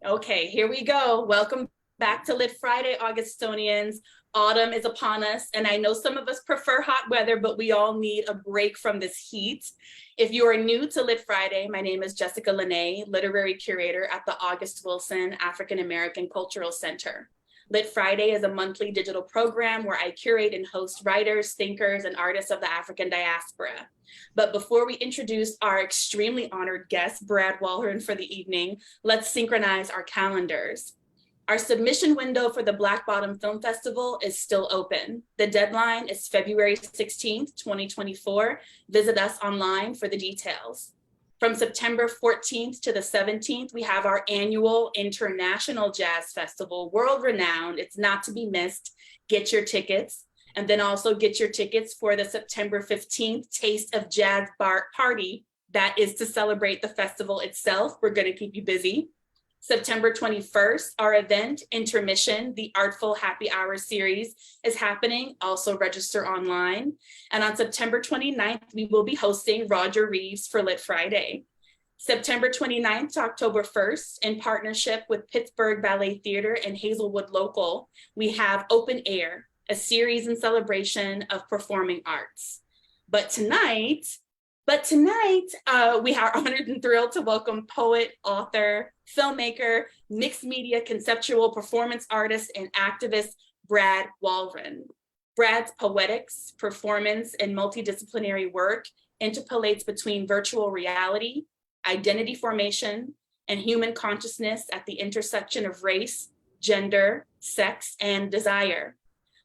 Okay, here we go. Welcome back to Lit Friday, Augustonians. Autumn is upon us, and I know some of us prefer hot weather, but we all need a break from this heat. If you are new to Lit Friday, my name is Jessica Lene, literary curator at the August Wilson African American Cultural Center. Lit Friday is a monthly digital program where I curate and host writers, thinkers, and artists of the African diaspora. But before we introduce our extremely honored guest, Brad Walrond, for the evening, let's synchronize our calendars. Our submission window for the Black Bottom Film Festival is still open. The deadline is February 16th, 2024. Visit us online for the details. From September 14th to the 17th, we have our annual International Jazz Festival, world renowned. It's not to be missed. Get your tickets. And then also get your tickets for the September 15th Taste of Jazz Bar Party. That is to celebrate the festival itself. We're going to keep you busy. September 21st, our event, Intermission, the Artful Happy Hour series, is happening. Also register online. And on September 29th, we will be hosting Roger Reeves for Lit Friday. September 29th to October 1st, in partnership with Pittsburgh Ballet Theater and Hazelwood Local, we have Open Air, a series in celebration of performing arts. But tonight, we are honored and thrilled to welcome poet, author, filmmaker, mixed media conceptual performance artist, and activist Brad Walrond. Brad's poetics, performance, and multidisciplinary work interpolates between virtual reality, identity formation, and human consciousness at the intersection of race, gender, sex, and desire.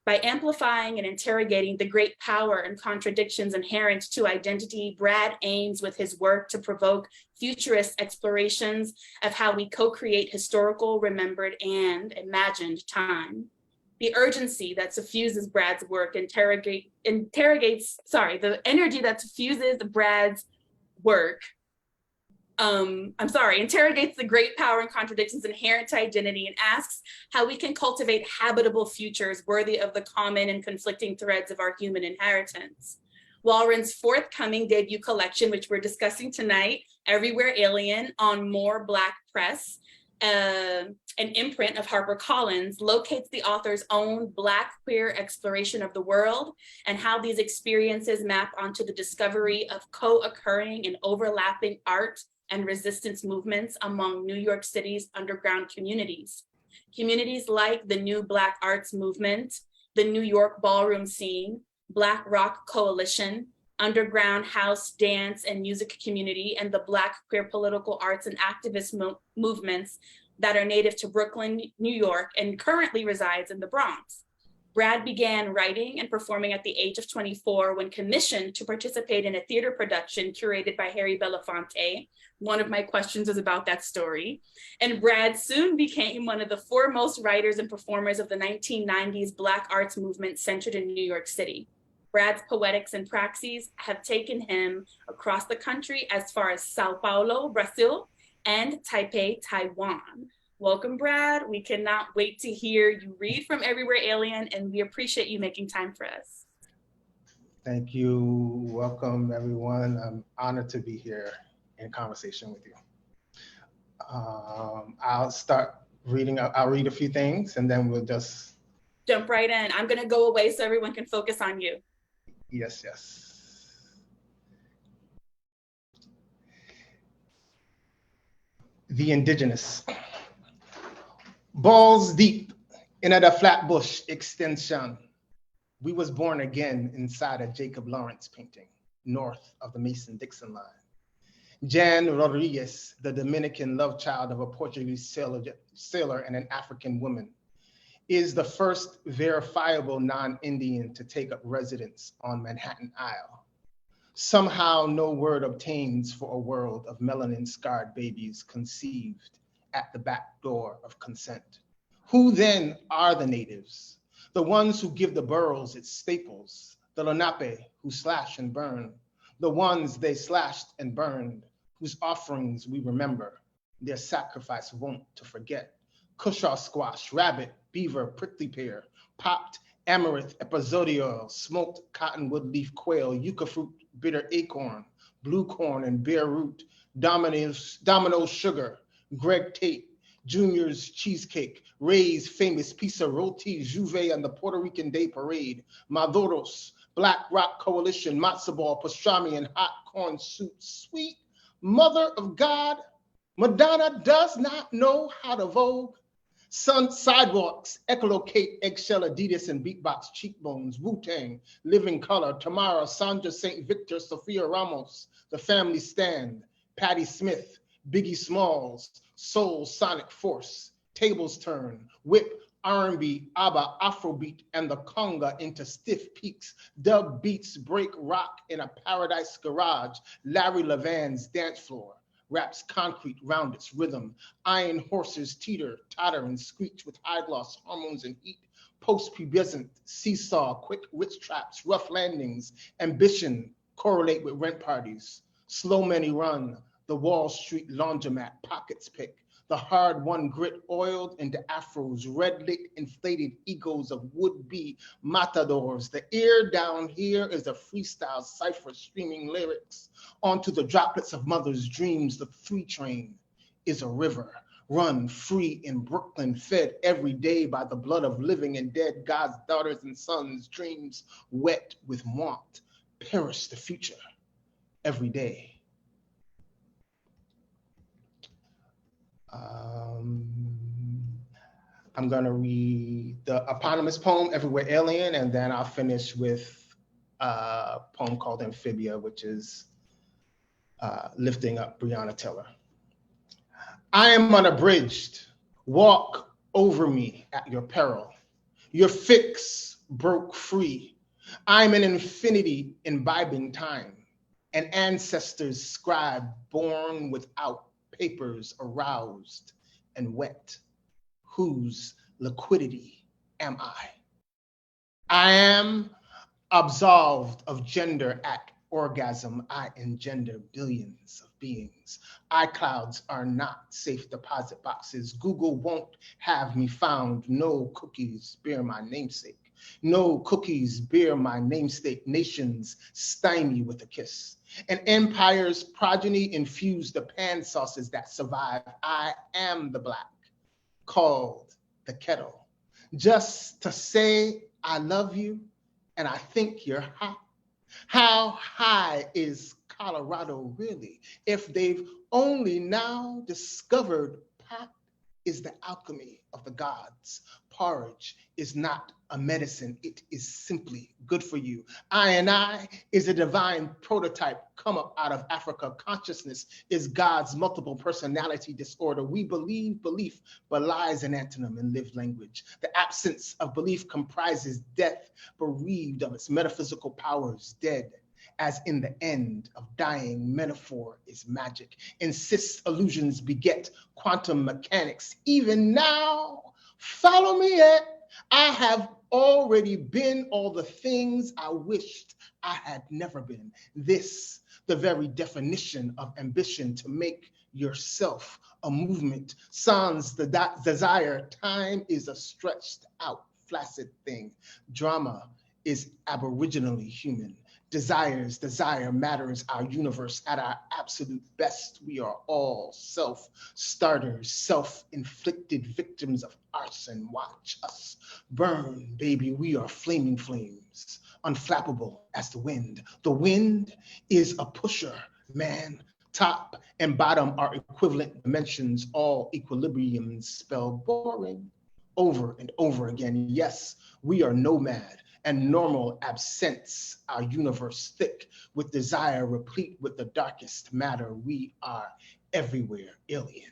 By amplifying and interrogating the great power and contradictions inherent to identity, Brad aims with his work to provoke futurist explorations of how we co-create historical, remembered, and imagined time. The urgency that suffuses Brad's work the energy that suffuses Brad's work interrogates the great power and contradictions inherent to identity and asks how we can cultivate habitable futures worthy of the common and conflicting threads of our human inheritance. Walrond's forthcoming debut collection, which we're discussing tonight, Everywhere Alien, on More Black Press, an imprint of Harper Collins, locates the author's own Black queer exploration of the world and how these experiences map onto the discovery of co-occurring and overlapping art and resistance movements among New York City's underground communities. Communities like the New Black Arts Movement, the New York Ballroom Scene, Black Rock Coalition, underground house, dance, and music community, and the Black queer political arts and activist movements that are native to Brooklyn, New York, and currently resides in the Bronx. Brad began writing and performing at the age of 24 when commissioned to participate in a theater production curated by Harry Belafonte. One of my questions is about that story. And Brad soon became one of the foremost writers and performers of the 1990s Black arts movement centered in New York City. Brad's poetics and praxis have taken him across the country as far as São Paulo, Brazil, and Taipei, Taiwan. Welcome, Brad. We cannot wait to hear you read from Everywhere Alien, and we appreciate you making time for us. Thank you. Welcome, everyone. I'm honored to be here in conversation with you. I'll start reading. I'll read a few things, and then we'll just jump right in. I'm going to go away so everyone can focus on you. Yes. The indigenous. Balls deep in a Flatbush extension. We was born again inside a Jacob Lawrence painting, north of the Mason-Dixon line. Jan Rodriguez, the Dominican love child of a Portuguese sailor and an African woman, is the first verifiable non-Indian to take up residence on Manhattan Isle. Somehow no word obtains for a world of melanin-scarred babies conceived at the back door of consent. Who then are the natives? The ones who give the burros its staples, the Lenape who slash and burn, the ones they slashed and burned, whose offerings we remember, their sacrifice wont to forget. Cushaw squash, rabbit, beaver, prickly pear, popped amaranth, episodial, smoked cottonwood leaf quail, yucca fruit, bitter acorn, blue corn and bare root, domino sugar, Greg Tate, Junior's cheesecake, Ray's famous pizza, roti, Juve, and the Puerto Rican Day Parade, Maduro's, Black Rock Coalition, matzo ball, pastrami, and hot corn soup. Sweet Mother of God, Madonna does not know how to vogue. Sun sidewalks, echolocate, eggshell, Adidas, and beatbox cheekbones, Wu-Tang, Living Color, Tamara, Sandra St. Victor, Sophia Ramos, The Family Stand, Patti Smith, Biggie Smalls, Soul, Sonic Force, Tables Turn, Whip, R&B, ABBA, Afrobeat, and the conga into stiff peaks. Dub beats break rock in a paradise garage. Larry Levan's dance floor wraps concrete round its rhythm. Iron horses teeter, totter, and screech with high gloss hormones and heat. Post-pubescent seesaw, quick witch traps, rough landings. Ambition correlate with rent parties. Slow many run, the Wall Street laundromat pockets pick. The hard-won grit oiled into afros, red-lit inflated egos of would-be matadors. The ear down here is a freestyle cipher streaming lyrics onto the droplets of mothers' dreams. The 3 train is a river, run free in Brooklyn, fed every day by the blood of living and dead God's daughters and sons, dreams wet with want, perish the future every day. I'm gonna read the eponymous poem, Everywhere Alien, and then I'll finish with a poem called Amphibia, which is lifting up Breonna Taylor. I am unabridged, walk over me at your peril. Your fix broke free. I'm an infinity imbibing time, an ancestor's scribe born without papers, aroused and wet. Whose liquidity am I? I am absolved of gender at orgasm. I engender billions of beings. iClouds are not safe deposit boxes. Google won't have me found. No cookies bear my namesake. No cookies bear my namesake. Nations stymie with a kiss. An empire's progeny infuse the pan sauces that survive. I am the black, called the kettle, just to say I love you and I think you're hot. How high is Colorado really? If they've only now discovered pot is the alchemy of the gods. Porridge is not a medicine, it is simply good for you. I is a divine prototype come up out of Africa. Consciousness is God's multiple personality disorder. We believe belief belies an antonym in lived language. The absence of belief comprises death, bereaved of its metaphysical powers, dead. As in the end of dying, metaphor is magic. Insists illusions beget quantum mechanics. Even now, follow me yet. I have already been all the things I wished I had never been. This, the very definition of ambition, to make yourself a movement. Sans the desire, time is a stretched out, flaccid thing. Drama is aboriginally human. Desire matters our universe. At our absolute best, we are all self-starters, self-inflicted victims of arson. Watch us burn, baby. We are flaming flames, unflappable as the wind. The wind is a pusher, man. Top and bottom are equivalent dimensions. All equilibriums spell boring over and over again. Yes, we are nomad. And normal absents our universe thick with desire, replete with the darkest matter. We are everywhere alien,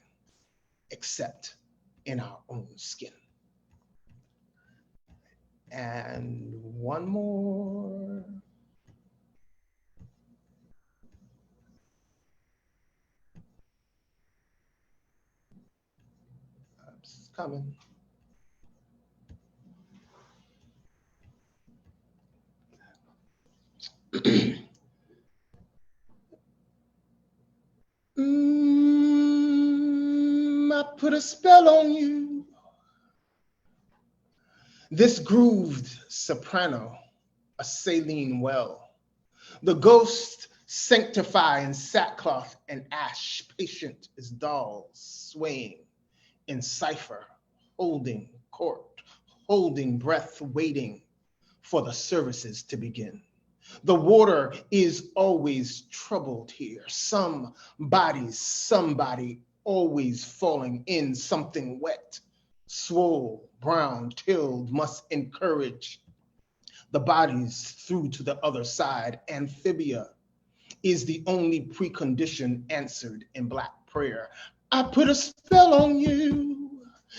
except in our own skin. And one more. It's coming. I put a spell on you. This grooved soprano, a saline well. The ghost sanctify in sackcloth and ash, patient as dolls swaying in cipher, holding court, holding breath, waiting for the services to begin. The water is always troubled here. Somebody always falling in something wet. Swole, brown, tilled must encourage the bodies through to the other side. Amphibia is the only precondition answered in Black prayer. I put a spell on you.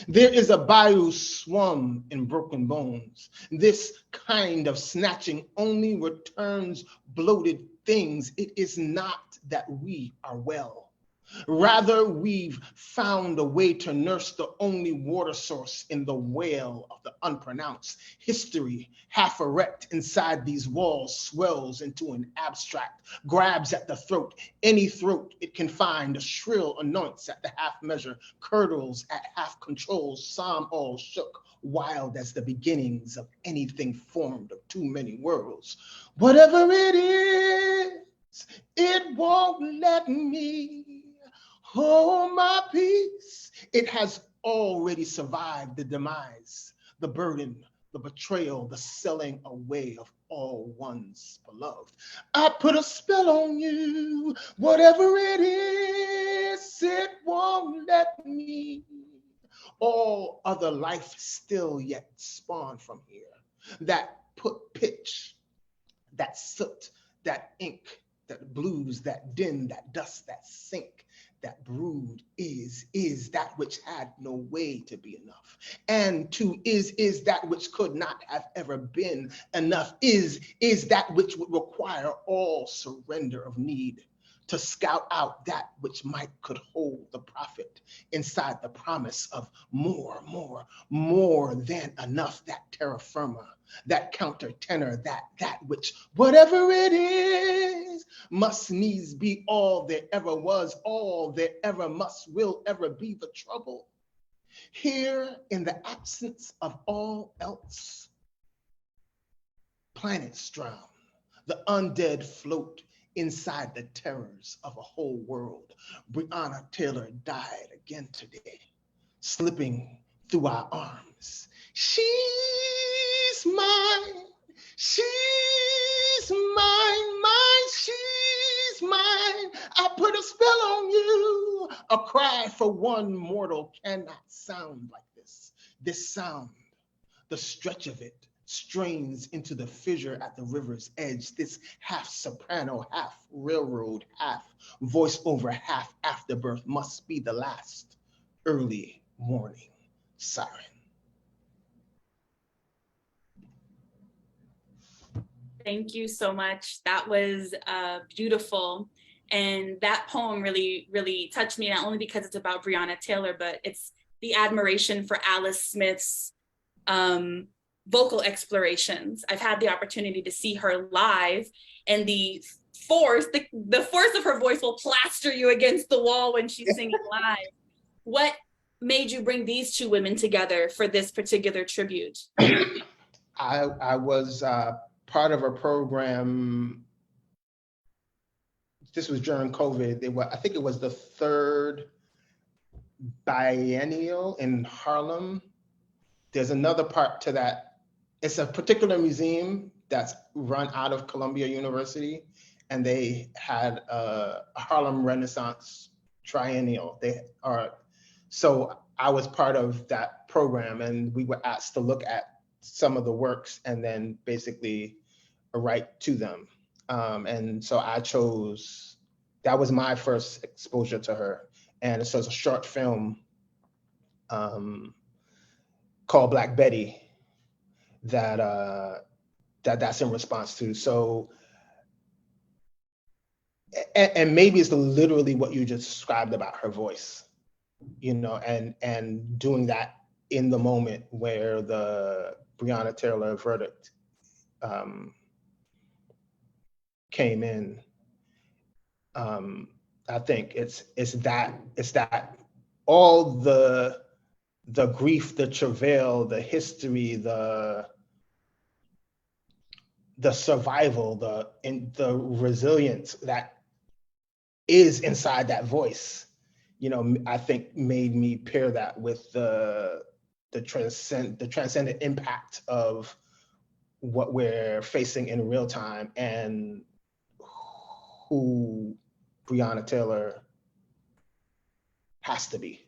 There is a bayou swum in broken bones. This kind of snatching only returns bloated things. It is not that we are well. Rather, we've found a way to nurse the only water source in the whale of the unpronounced. History, half erect inside these walls, swells into an abstract, grabs at the throat, any throat it can find, a shrill anoints at the half measure, curdles at half control, psalm all shook, wild as the beginnings of anything formed of too many worlds. Whatever it is, it won't let me hold my peace. It has already survived the demise, the burden, the betrayal, the selling away of all one's beloved. I put a spell on you. Whatever it is, it won't let me. All other life still yet spawn from here. That put pitch, that soot, that ink, that blues, that din, that dust, that sink, that brood is that which had no way to be enough. And to is that which could not have ever been enough, is that which would require all surrender of need, to scout out that which might could hold the prophet inside the promise of more than enough, that terra firma, that counter tenor, that which, whatever it is, must needs be all there ever was, all there ever must, will ever be the trouble. Here, in the absence of all else, planets drown, the undead float inside the terrors of a whole world. Breonna Taylor died again today, slipping through our arms. She's mine, she's mine, she's mine. I put a spell on you. A cry for one mortal cannot sound like this. This sound, the stretch of it, strains into the fissure at the river's edge. This half soprano, half railroad, half voiceover, half afterbirth must be the last early warning siren. Thank you so much. That was beautiful. And that poem really, really touched me, not only because it's about Breonna Taylor, but it's the admiration for Alice Smith's vocal explorations. I've had the opportunity to see her live, and the force of her voice will plaster you against the wall when she's singing live. What made you bring these two women together for this particular tribute? I was part of a program. This was during COVID. I think it was the third biennial in Harlem. There's another part to that. It's a particular museum that's run out of Columbia University, and they had a Harlem Renaissance triennial. So I was part of that program, and we were asked to look at some of the works and then basically write to them. And so I chose, that was my first exposure to her. And so it's a short film called Black Betty that's in response to. So, and maybe it's literally what you just described about her voice, you know, and doing that in the moment where the Breonna Taylor verdict came in. I think it's that all the grief, the travail, the history, the survival, the resilience that is inside that voice, I think made me pair that with the transcendent impact of what we're facing in real time and who Breonna Taylor has to be.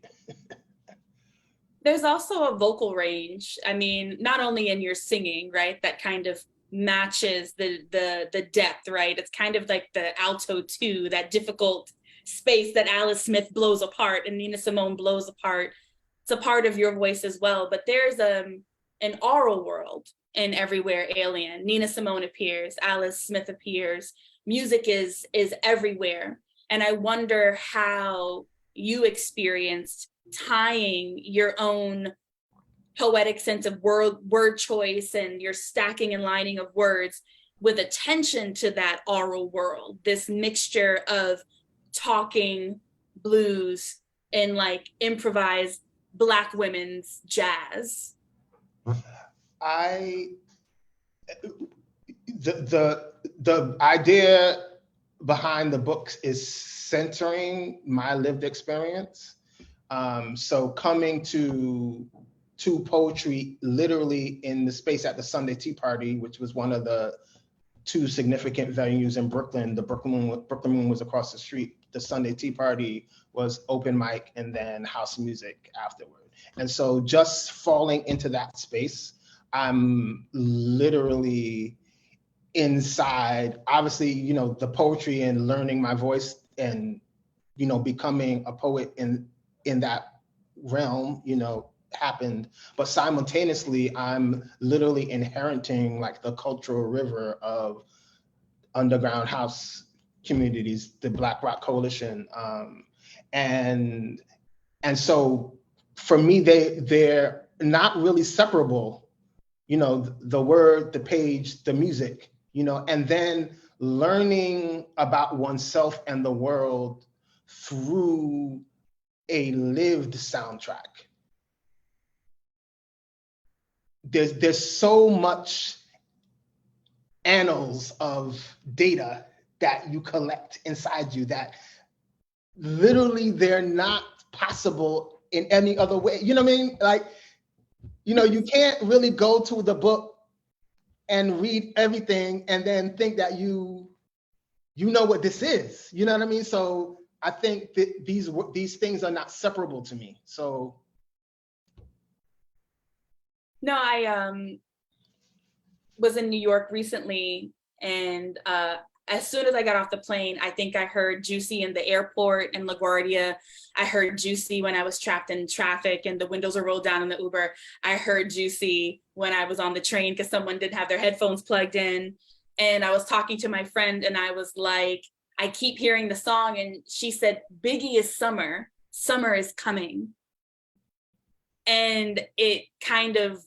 There's also a vocal range. I mean, not only in your singing, right? That kind of matches the depth, right? It's kind of like the alto 2, that difficult space that Alice Smith blows apart and Nina Simone blows apart. It's a part of your voice as well. But there's an oral world in Everywhere Alien. Nina Simone appears, Alice Smith appears. Music is everywhere. And I wonder how you experienced tying your own poetic sense of word choice and your stacking and lining of words with attention to that oral world, this mixture of talking blues and like improvised Black women's jazz. The idea behind the books is centering my lived experience. So coming to poetry literally in the space at the Sunday Tea Party, which was one of the 2 significant venues in Brooklyn. The Brooklyn Moon was across the street. The Sunday Tea Party was open mic and then house music afterward. And so just falling into that space, I'm literally inside, obviously, the poetry and learning my voice and, becoming a poet in that realm, happened. But simultaneously, I'm literally inheriting like the cultural river of underground house communities, the Black Rock Coalition. And so for me, they're not really separable, the word, the page, the music, and then learning about oneself and the world through a lived soundtrack. There's so much annals of data that you collect inside you that literally they're not possible in any other way. You know what I mean? Like, you can't really go to the book and read everything and then think that you know what this is. You know what I mean? So I think that these things are not separable to me. So. No, I was in New York recently, and as soon as I got off the plane, I think I heard Juicy in the airport in LaGuardia. I heard Juicy when I was trapped in traffic and the windows were rolled down in the Uber. I heard Juicy when I was on the train because someone didn't have their headphones plugged in. And I was talking to my friend and I was like, I keep hearing the song. And she said, Biggie is summer. Summer is coming. And it kind of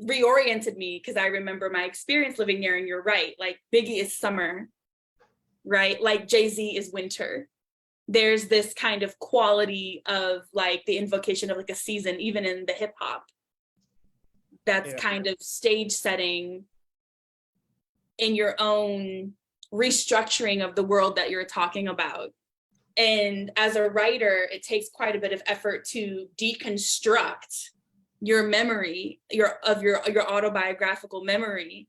reoriented me because I remember my experience living there, and you're right, like Biggie is summer, right? Like Jay-Z is winter. There's this kind of quality of like the invocation of like a season, even in the hip hop, that's kind of stage setting in your own restructuring of the world that you're talking about. And as a writer, it takes quite a bit of effort to deconstruct your memory, your autobiographical memory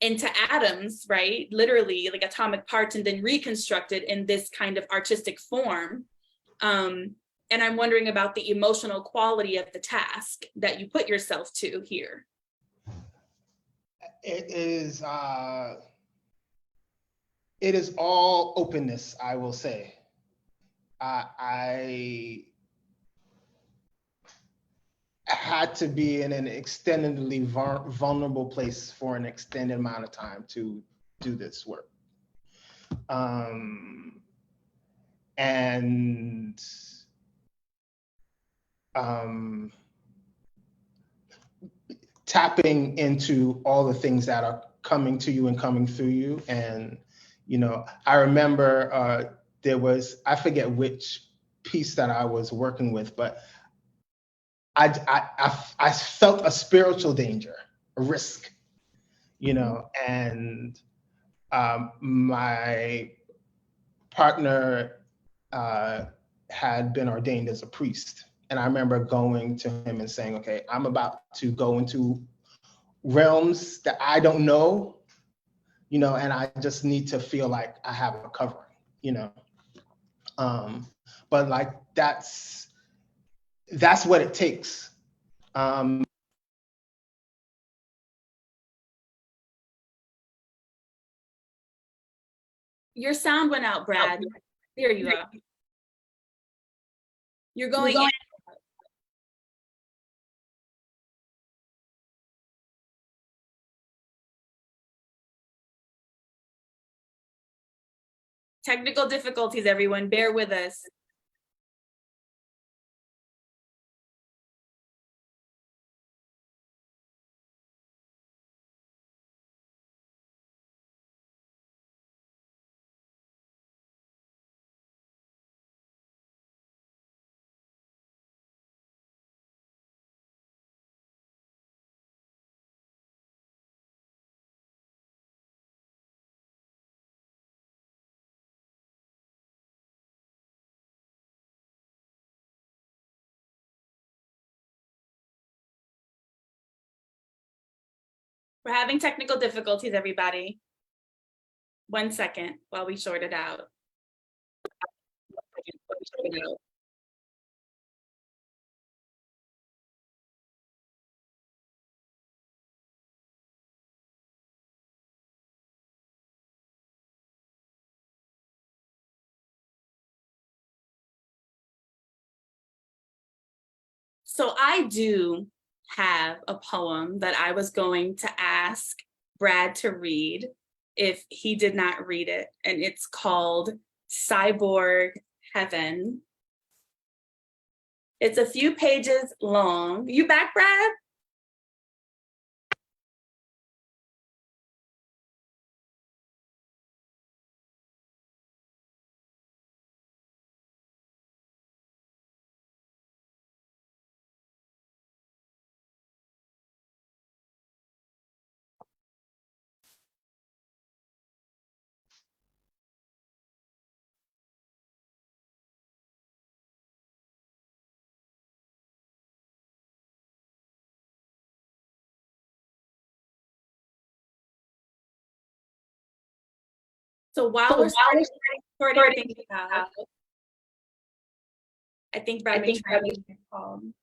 into atoms, right? Literally like atomic parts, and then reconstruct it in this kind of artistic form. And I'm wondering about the emotional quality of the task that you put yourself to here. It is all openness, I will say. I had to be in an extendedly vulnerable place for an extended amount of time to do this work. Tapping into all the things that are coming to you and coming through you. And, I remember there was, I forget which piece that I was working with, but I felt a spiritual danger, a risk, and my partner had been ordained as a priest. And I remember going to him and saying, okay, I'm about to go into realms that I don't know, you know, and I just need to feel like I have a covering, you know. But like that's what it takes. Your sound went out, Brad. There you go. You're going in. Technical difficulties, everyone. Bear with us. We're having technical difficulties, everybody. 1 second while we sort it out. So I do have a poem that I was going to ask Brad to read if he did not read it, and it's called Cyborg Heaven. It's a few pages long. You back, Brad? So while we're sorting things out, I think Brad may try to make a poem.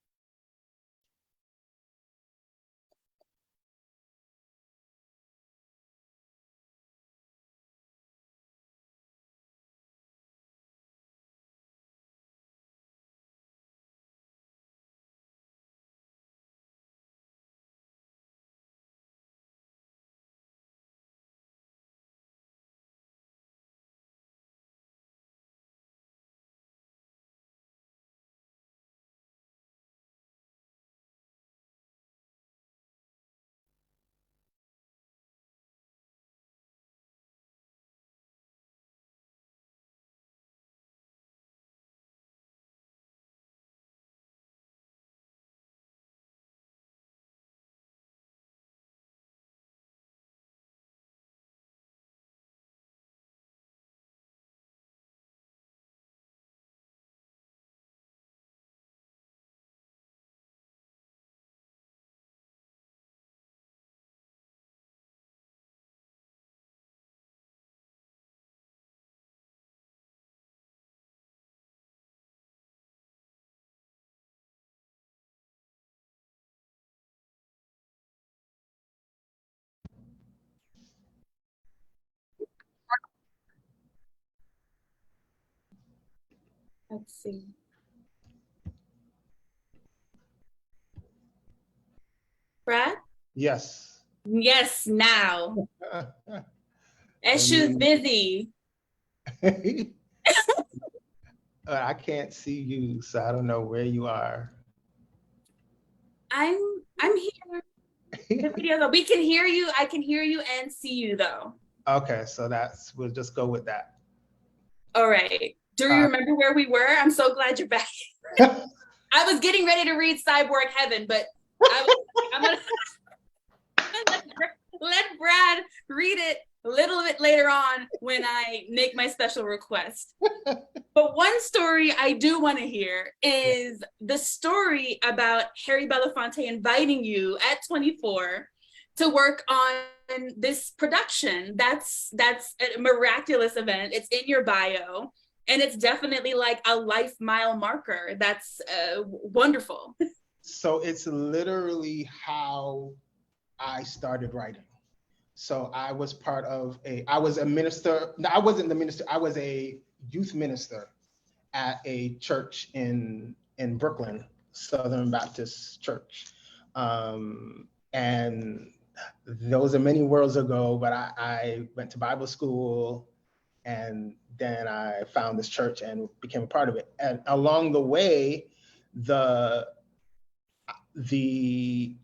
Let's see. Brad? Yes. Yes, now. Eshu's busy. I can't see you, so I don't know where you are. I'm here. We can hear you. I can hear you and see you though. Okay, so we'll just go with that. All right. Do you remember where we were? I'm so glad you're back. I was getting ready to read Cyborg Heaven, but I'm gonna let Brad read it a little bit later on when I make my special request. But one story I do want to hear is the story about Harry Belafonte inviting you at 24 to work on this production. That's a miraculous event. It's in your bio, and it's definitely like a life mile marker. That's wonderful. So it's literally how I started writing. So I was I was a minister. No, I wasn't the minister. I was a youth minister at a church in Brooklyn, Southern Baptist Church. And those are many worlds ago, but I went to Bible school, and then I found this church and became a part of it. And along the way, the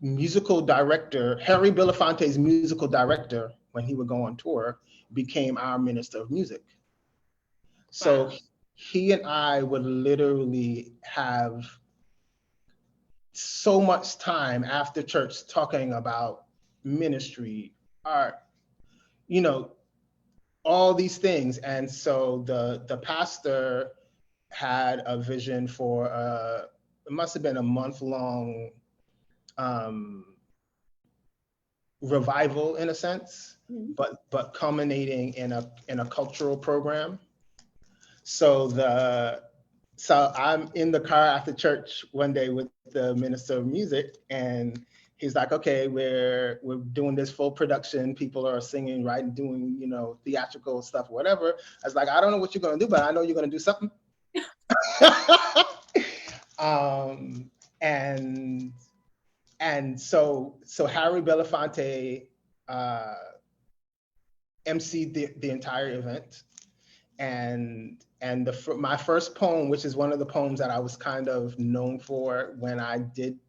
musical director, Harry Belafonte's musical director, when he would go on tour, became our minister of music. So wow. He and I would literally have so much time after church talking about ministry, art, you know, all these things. And so the pastor had a vision for it must have been a month-long revival in a sense, but culminating in a cultural program. So I'm in the car after church one day with the minister of music, and he's like, okay, we're doing this full production. People are singing, right, doing, you know, theatrical stuff, whatever. I was like, I don't know what you're gonna do, but I know you're gonna do something. And so Harry Belafonte emceed the entire event, and my first poem, which is one of the poems that I was kind of known for when I did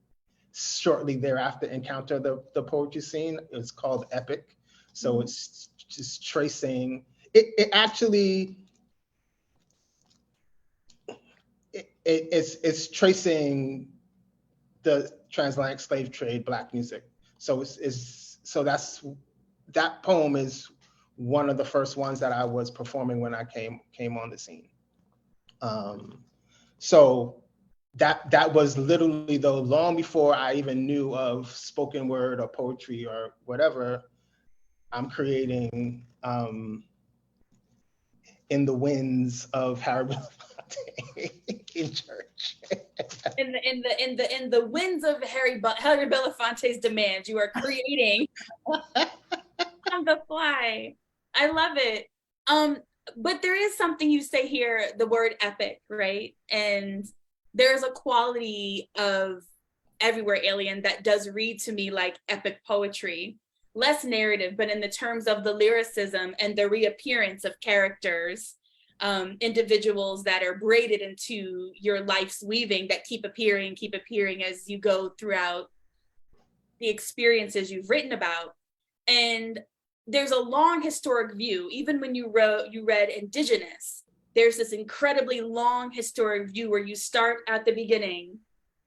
shortly thereafter encounter the poetry scene, is called Epic. So it's just tracing it's tracing the transatlantic slave trade, Black music. So that poem is one of the first ones that I was performing when I came on the scene. So that was literally, though, long before I even knew of spoken word or poetry or whatever. I'm creating in the winds of Harry Belafonte in church. In the winds of Harry Belafonte's demands, you are creating on the fly. I love it. But there is something you say here, the word epic, right? And there's a quality of Everywhere Alien that does read to me like epic poetry, less narrative, but in the terms of the lyricism and the reappearance of characters, individuals that are braided into your life's weaving that keep appearing as you go throughout the experiences you've written about. And there's a long historic view. Even when you read Indigenous, there's this incredibly long historic view where you start at the beginning,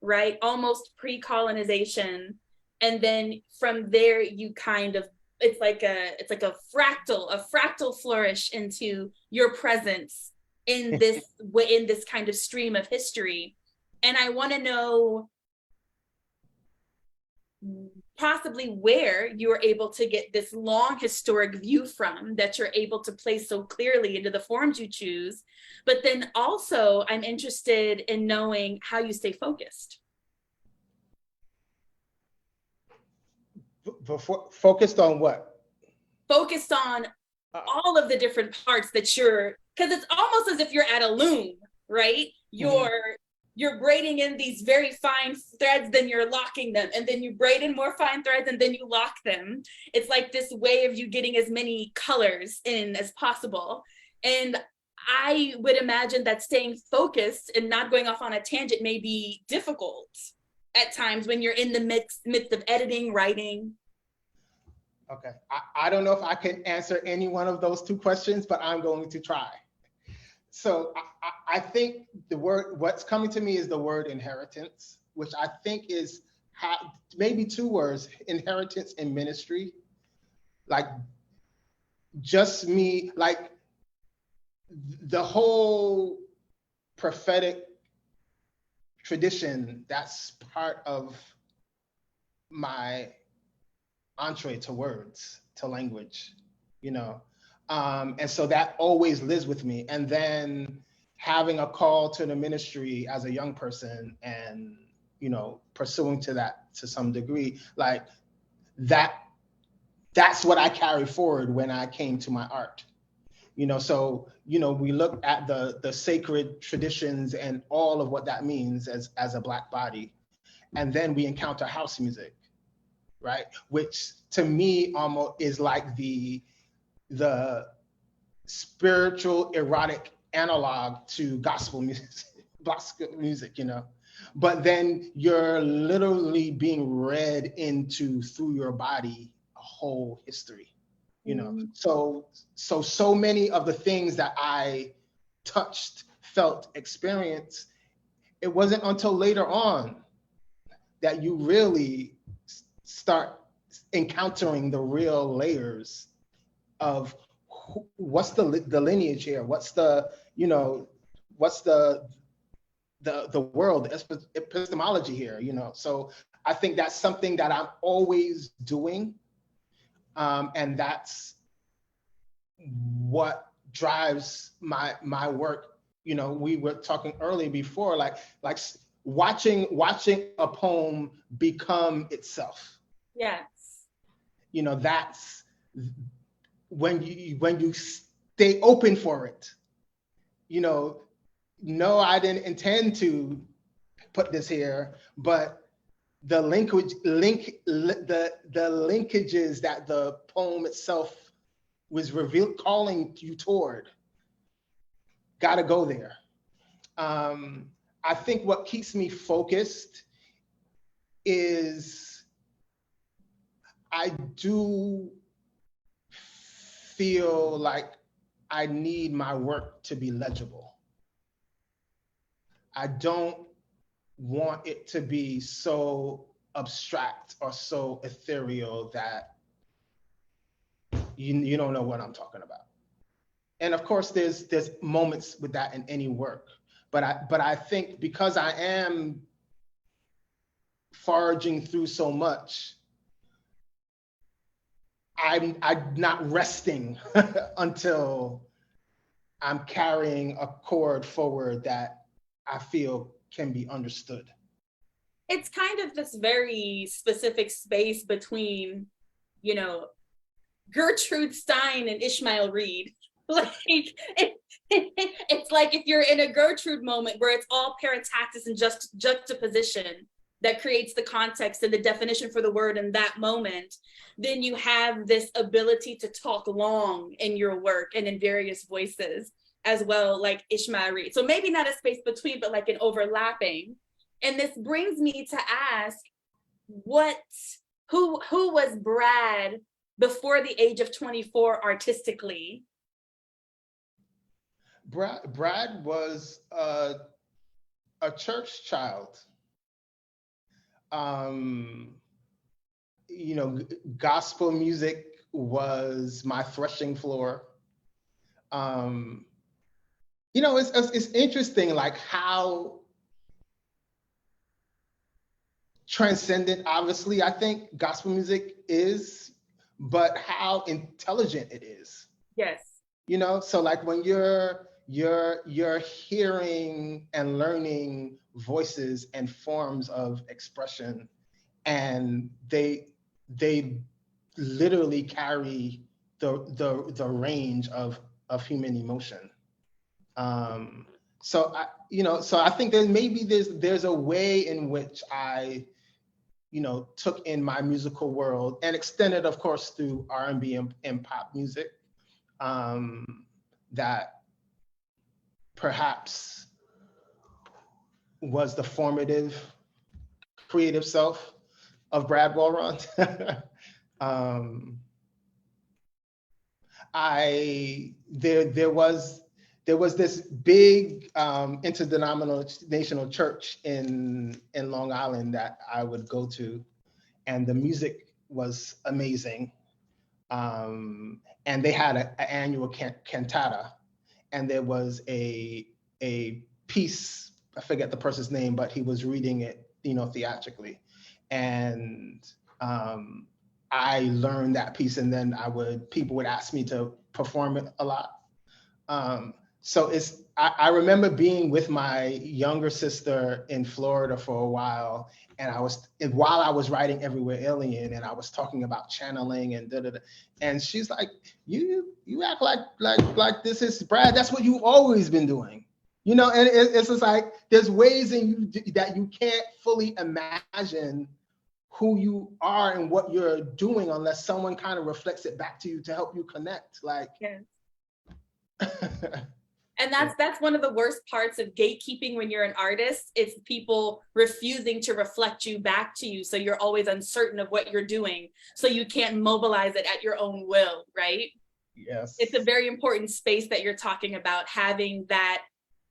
right? Almost pre-colonization. And then from there, you kind of, it's like a fractal flourish into your presence in this kind of stream of history. And I want to know possibly where you are able to get this long historic view from that you're able to place so clearly into the forms you choose. But then also, I'm interested in knowing how you stay focused. Focused on what? Focused on all of the different parts that you're, because it's almost as if you're at a loom, right? You're braiding in these very fine threads, then you're locking them, and then you braid in more fine threads, and then you lock them. It's like this way of you getting as many colors in as possible. And I would imagine that staying focused and not going off on a tangent may be difficult at times when you're in the midst of editing, writing. Okay, I don't know if I can answer any one of those two questions, but I'm going to try. So I think what's coming to me is the word inheritance, which I think is maybe two words, inheritance and ministry. Like just me, like the whole prophetic tradition, that's part of my entree to words, to language, you know. And so that always lives with me. And then having a call to the ministry as a young person and, you know, pursuing to that to some degree, like that's what I carry forward when I came to my art. You know, so, you know, we look at the sacred traditions and all of what that means as a Black body. And then we encounter house music, right? Which to me almost is like the spiritual erotic analog to gospel music, you know. But then you're literally being read into through your body a whole history, you know. So many of the things that I touched, felt, experienced, it wasn't until later on that you really start encountering the real layers of what's the lineage here, what's the, you know, what's the world, the epistemology here, you know. So I think that's something that I'm always doing, and that's what drives my work. You know, we were talking earlier before, like watching a poem become itself. Yes. You know, that's when you stay open for it. You know, no, I didn't intend to put this here, but the linkages that the poem itself was revealed, calling you toward, gotta go there. I think what keeps me focused is I do feel like I need my work to be legible. I don't want it to be so abstract or so ethereal that you don't know what I'm talking about. And of course, there's moments with that in any work, but I think because I am foraging through so much, I'm not resting until I'm carrying a cord forward that I feel can be understood. It's kind of this very specific space between, you know, Gertrude Stein and Ishmael Reed. Like it's like if you're in a Gertrude moment where it's all parantaxis and just juxtaposition that creates the context and the definition for the word in that moment, then you have this ability to talk long in your work and in various voices as well, like Ishmael Reed. So maybe not a space between, but like an overlapping. And this brings me to ask, who was Brad before the age of 24 artistically? Brad was a church child. You know, gospel music was my threshing floor. You know, it's interesting, like how transcendent, obviously, I think gospel music is, but how intelligent it is. Yes. You know, so like when you're hearing and learning voices and forms of expression, and they literally carry the range of human emotion. So I think there's a way in which I, you know, took in my musical world and extended, of course, through R&B and pop music, that perhaps was the formative creative self of Brad Walrond. There was this big interdenominational church in Long Island that I would go to, and the music was amazing. And they had an annual cantata, and there was a piece, I forget the person's name, but he was reading it, theatrically. And I learned that piece, and then people would ask me to perform it a lot. So I remember being with my younger sister in Florida for a while, and while I was writing Everywhere Alien, and I was talking about channeling and da-da-da, and she's like, you act like this is, Brad, that's what you've always been doing. And it's just like, there's ways in you that you can't fully imagine who you are and what you're doing unless someone kind of reflects it back to you to help you connect. Like, yeah. And that's one of the worst parts of gatekeeping when you're an artist. It's people refusing to reflect you back to you. So you're always uncertain of what you're doing. So you can't mobilize it at your own will, right? Yes. It's a very important space that you're talking about, having that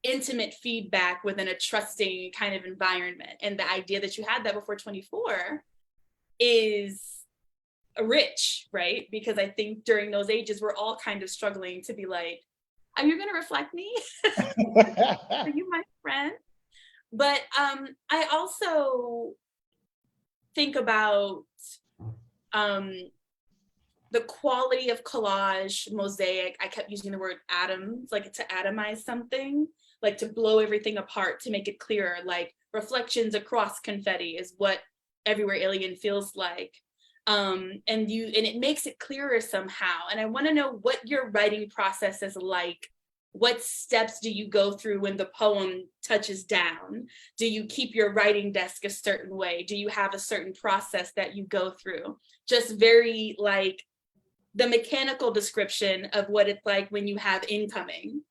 intimate feedback within a trusting kind of environment. And the idea that you had that before 24 is rich, right? Because I think during those ages, we're all kind of struggling to be like, are you going to reflect me? Are you my friend? But I also think about the quality of collage, mosaic. I kept using the word atoms, like to atomize something, like to blow everything apart to make it clearer, like reflections across confetti is what Everywhere Alien feels like. And it makes it clearer somehow. And I want to know what your writing process is like. What steps do you go through when the poem touches down? Do you keep your writing desk a certain way? Do you have a certain process that you go through? Just very like the mechanical description of what it's like when you have incoming.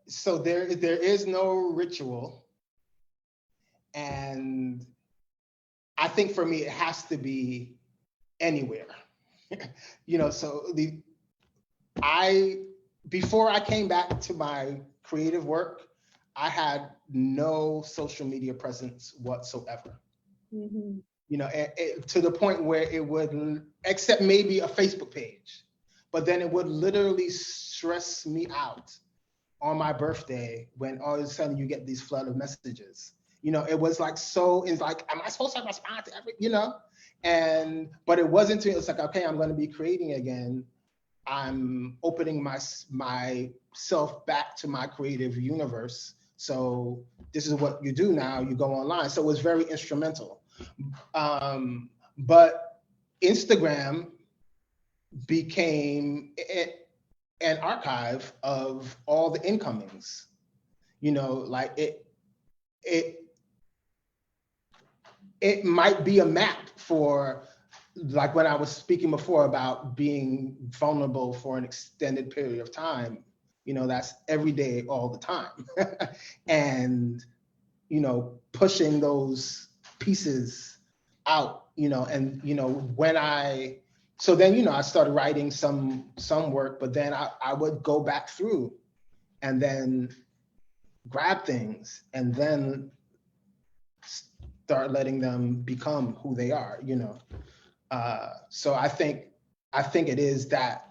So there is no ritual. And I think for me, it has to be anywhere. So before I came back to my creative work, I had no social media presence whatsoever. Mm-hmm. To the point where it would, except maybe a Facebook page, but then it would literally stress me out on my birthday when all of a sudden you get these flood of messages. It was like, it's like, am I supposed to respond to every, but it wasn't until it's like, okay, I'm going to be creating again. I'm opening myself back to my creative universe. So this is what you do now. You go online. So it was very instrumental. But Instagram became an archive of all the incomings. Like it might be a map for, like when I was speaking before about being vulnerable for an extended period of time, that's every day, all the time. And, pushing those pieces out, and, so then, I started writing some work, but then I would go back through and then grab things and then start letting them become who they are, So I think it is that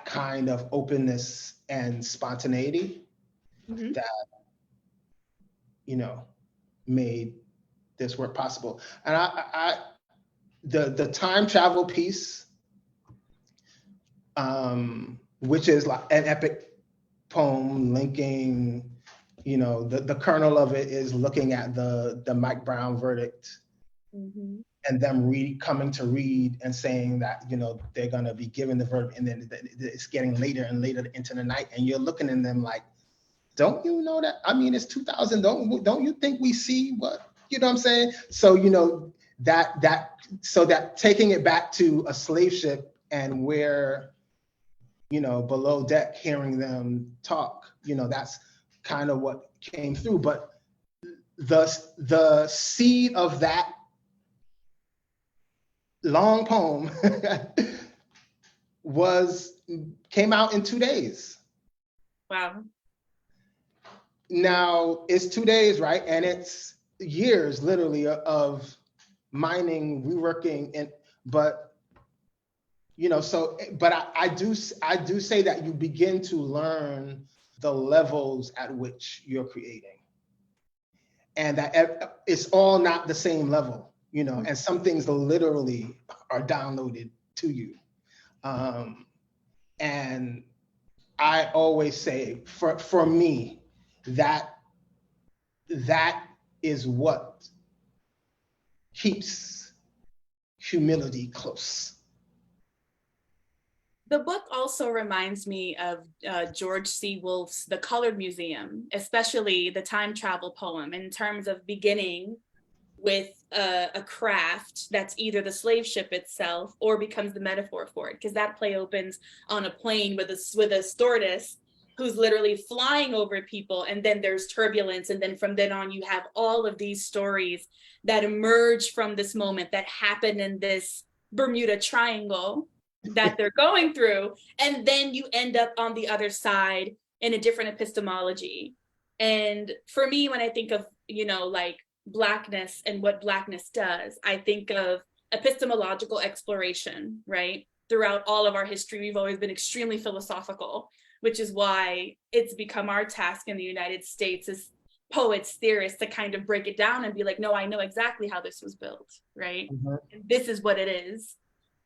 kind of openness and spontaneity Mm-hmm. that, made this work possible. And the time travel piece, which is like an epic poem linking, the kernel of it is looking at the Mike Brown verdict. Mm-hmm. And them coming to read and saying that, they're going to be given the verdict, and then it's getting later and later into the night, and you're looking at them like, don't you know that? I mean, it's 2000. Don't you think we see what, what I'm saying? So, that taking it back to a slave ship and where, below deck, hearing them talk, that's kind of what came through. But the seed of that long poem came out in 2 days. Wow. Now it's 2 days, right? And it's years literally of mining, reworking, but I do say that you begin to learn the levels at which you're creating, and that it's all not the same level, and some things literally are downloaded to you. And I always say, for me, that is what keeps humility close. The book also reminds me of George C. Wolfe's The Colored Museum, especially the time travel poem, in terms of beginning with a craft that's either the slave ship itself or becomes the metaphor for it, because that play opens on a plane with a stewardess who's literally flying over people, and then there's turbulence, and then from then on you have all of these stories that emerge from this moment that happen in this Bermuda Triangle that they're going through, and then you end up on the other side in a different epistemology. And for me, when I think of like Blackness and what Blackness does, I think of epistemological exploration, right? Throughout all of our history, we've always been extremely philosophical, which is why it's become our task in the United States as poets, theorists, to kind of break it down and be like, no, I know exactly how this was built, right? Mm-hmm. And this is what it is.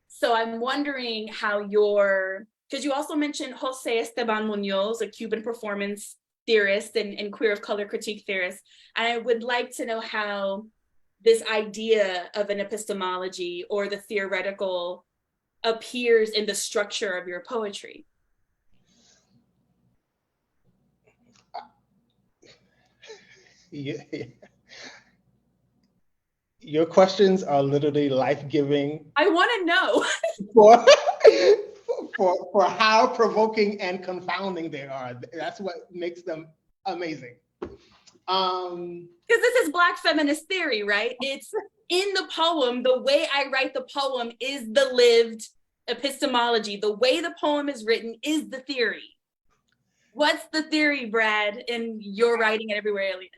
So I'm wondering how because you also mentioned Jose Esteban Munoz, a Cuban performance theorist and queer of color critique theorist. And I would like to know how this idea of an epistemology or the theoretical appears in the structure of your poetry. Yeah. Your questions are literally life-giving. I want to know for how provoking and confounding they are. That's what makes them amazing. Because this is Black feminist theory, right? It's in the poem. The way I write the poem is the lived epistemology. The way the poem is written is the theory. What's the theory, Brad, in your writing and Everywhere Alien?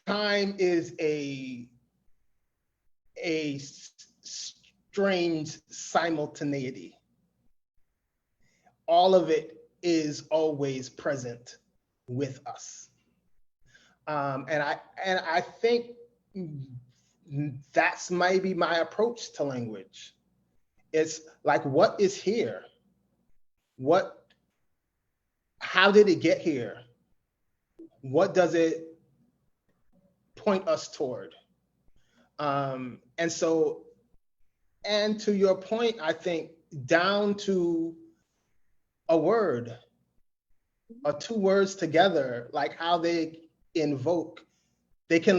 Time is a strange simultaneity. All of it is always present with us, and I think that's maybe my approach to language. It's like, what is here? How did it get here? What does it point us toward? And to your point, I think down to a word or two words together, like how they can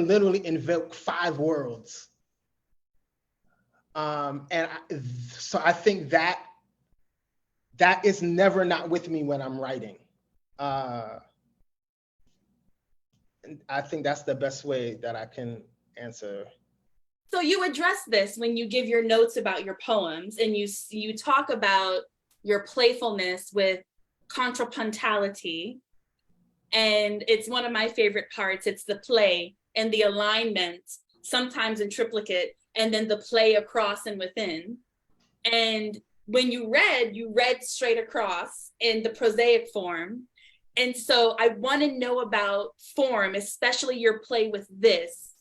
literally invoke 5 worlds. So I think that is never not with me when I'm writing. And I think that's the best way that I can answer. So you address this when you give your notes about your poems, and you talk about your playfulness with contrapuntality. And it's one of my favorite parts. It's the play and the alignment, sometimes in triplicate, and then the play across and within. And when you read straight across in the prosaic form. And so I want to know about form, especially your play with this.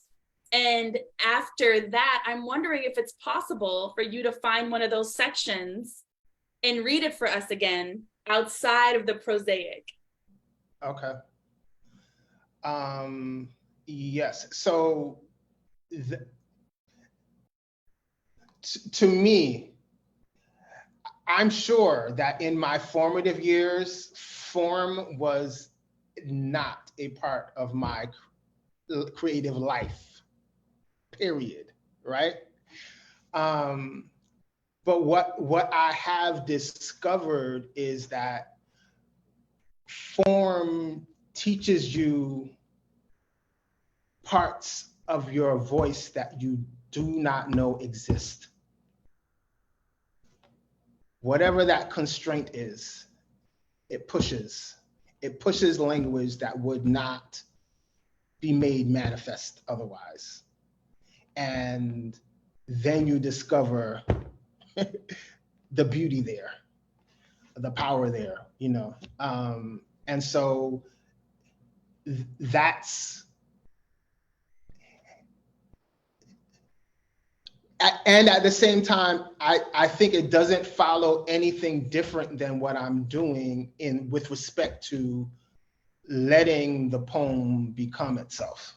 And after that, I'm wondering if it's possible for you to find one of those sections and read it for us again outside of the prosaic. Okay. Yes. So to me, I'm sure that in my formative years, form was not a part of my creative life, period, right? But what I have discovered is that form teaches you parts of your voice that you do not know exist. Whatever that constraint is, it pushes it pushes language that would not be made manifest otherwise. And then you discover the beauty there, the power there, you know. And so that's, and at the same time, I think it doesn't follow anything different than what I'm doing with respect to letting the poem become itself.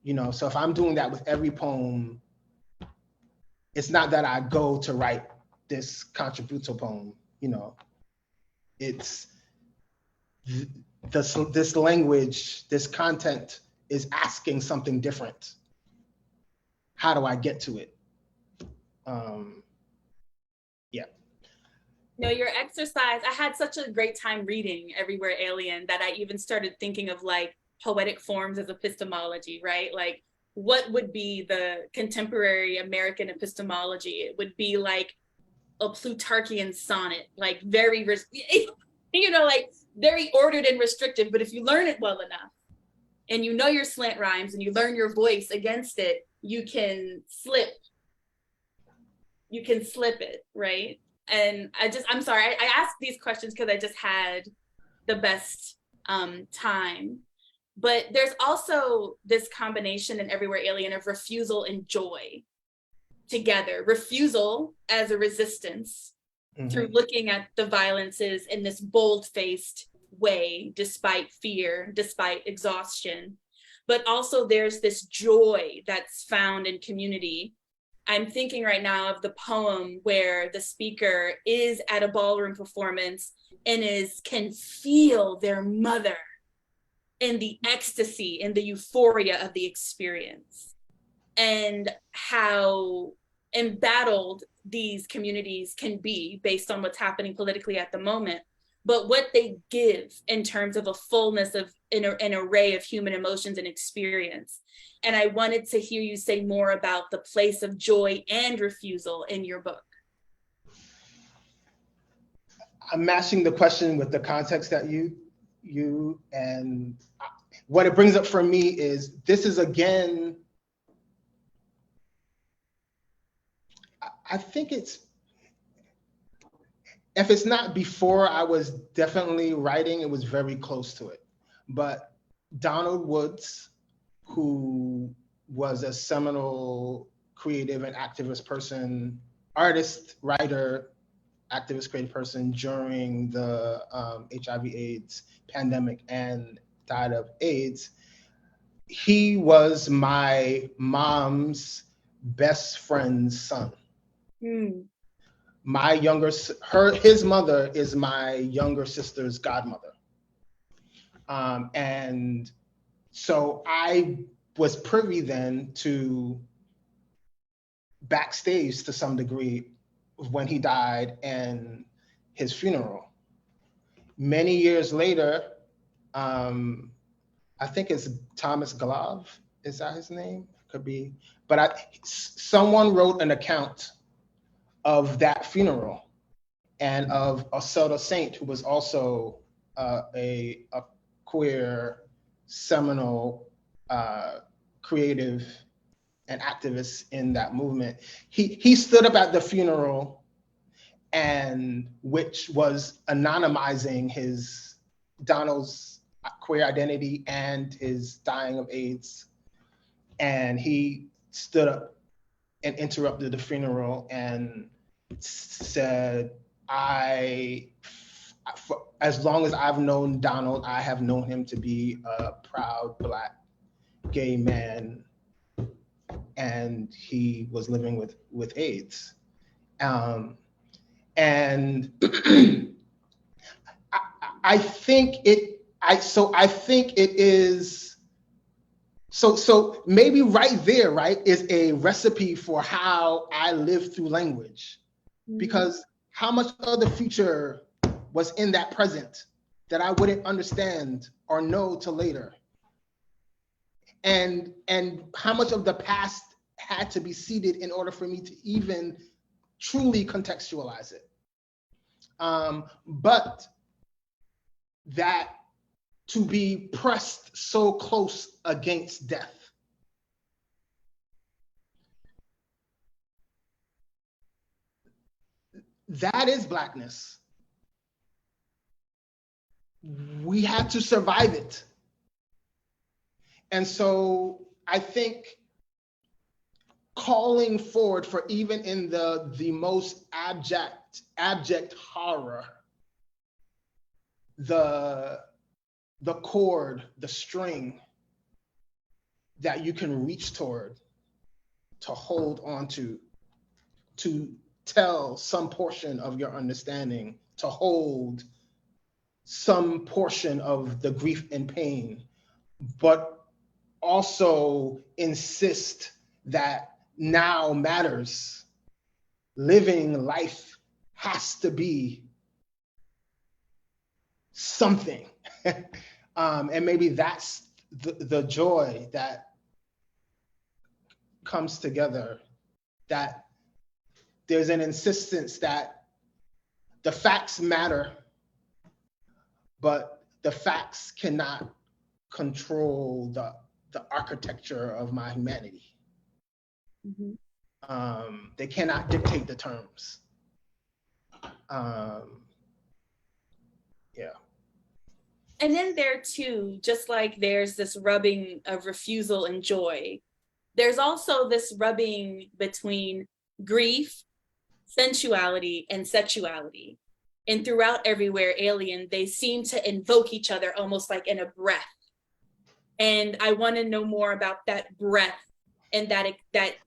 You know, so if I'm doing that with every poem, it's not that I go to write this contributor poem, you know, it's this language, this content is asking something different. How do I get to it? Yeah. No, your exercise, I had such a great time reading Everywhere Alien that I even started thinking of like poetic forms as epistemology, right? Like what would be the contemporary American epistemology? It would be like a Plutarchian sonnet, like very, you know, like very ordered and restrictive, but if you learn it well enough and you know your slant rhymes and you learn your voice against it, you can slip it, right? And I'm sorry, I asked these questions because I just had the best time. But there's also this combination in Everywhere Alien of refusal and joy together. Refusal as a resistance through looking at the violences in this bold-faced way, despite fear, despite exhaustion. But also there's this joy that's found in community. I'm thinking right now of the poem where the speaker is at a ballroom performance and can feel their mother in the ecstasy and the euphoria of the experience, and how embattled these communities can be based on what's happening politically at the moment, but what they give in terms of a fullness of an array of human emotions and experience. And I wanted to hear you say more about the place of joy and refusal in your book. I'm matching the question with the context that you and what it brings up for me is this is again, I think it's, if it's not before I was definitely writing, it was very close to it. But Donald Woods, who was a seminal creative and activist person, artist, writer, activist, creative person during the HIV/AIDS pandemic and died of AIDS, he was my mom's best friend's son. My his mother is my younger sister's godmother. And so I was privy then to backstage to some degree when he died and his funeral. Many years later, I think it's Thomas Glove, is that his name? Could be, but someone wrote an account of that funeral and of Oselda Saint, who was also a queer, seminal, creative and activist in that movement. He stood up at the funeral, and which was anonymizing Donald's queer identity and his dying of AIDS. And he stood up and interrupted the funeral and said, as long as I've known Donald, I have known him to be a proud Black gay man, and he was living with AIDS. And I think it is, so maybe right there, right, is a recipe for how I live through language. Because how much of the future was in that present that I wouldn't understand or know till later? And how much of the past had to be seeded in order for me to even truly contextualize it? But that to be pressed so close against death. That is Blackness. We had to survive it. And so I think calling forward for even in the most abject horror, the cord, the string that you can reach toward, to hold on to tell some portion of your understanding, to hold some portion of the grief and pain, but also insist that now matters. Living life has to be something. And maybe that's the joy that comes together, that there's an insistence that the facts matter, but the facts cannot control the architecture of my humanity. Mm-hmm. They cannot dictate the terms. Yeah. And then there too, just like there's this rubbing of refusal and joy, there's also this rubbing between grief, sensuality, and sexuality. And throughout Everywhere Alien, they seem to invoke each other almost like in a breath. And I want to know more about that breath and that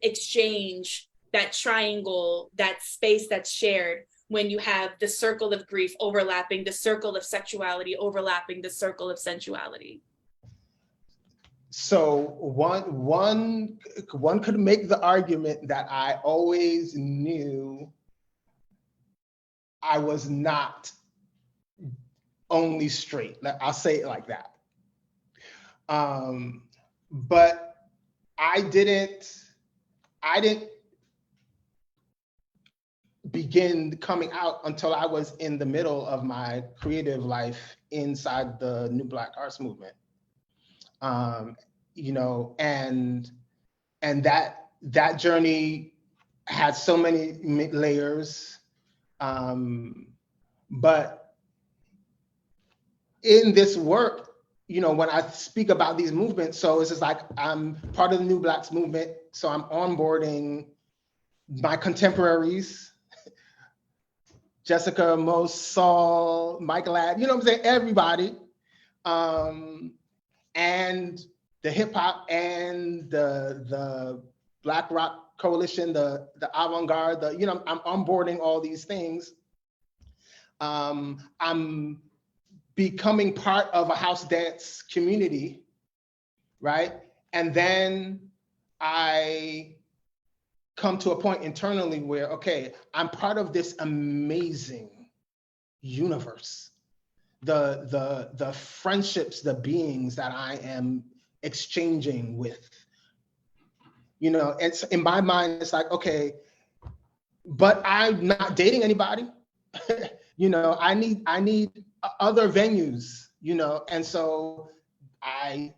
exchange, that triangle, that space that's shared when you have the circle of grief overlapping the circle of sexuality, overlapping the circle of sensuality. So one could make the argument that I always knew I was not only straight. I'll say it like that. But I didn't begin coming out until I was in the middle of my creative life inside the New Black Arts movement. You know, and that journey had so many layers. But in this work, you know, when I speak about these movements, so it's just like I'm part of the New Blacks movement, so I'm onboarding my contemporaries, Jessica, Mose, Saul, Michael Ad, you know what I'm saying, everybody. And the hip hop and the Black Rock Coalition, the avant-garde, you know, I'm onboarding all these things. I'm becoming part of a house dance community, right? And then I come to a point internally where, okay, I'm part of this amazing universe. The friendships, the beings that I am exchanging with, you know, it's in my mind, it's like, okay, but I'm not dating anybody. You know, I need other venues, you know, and so I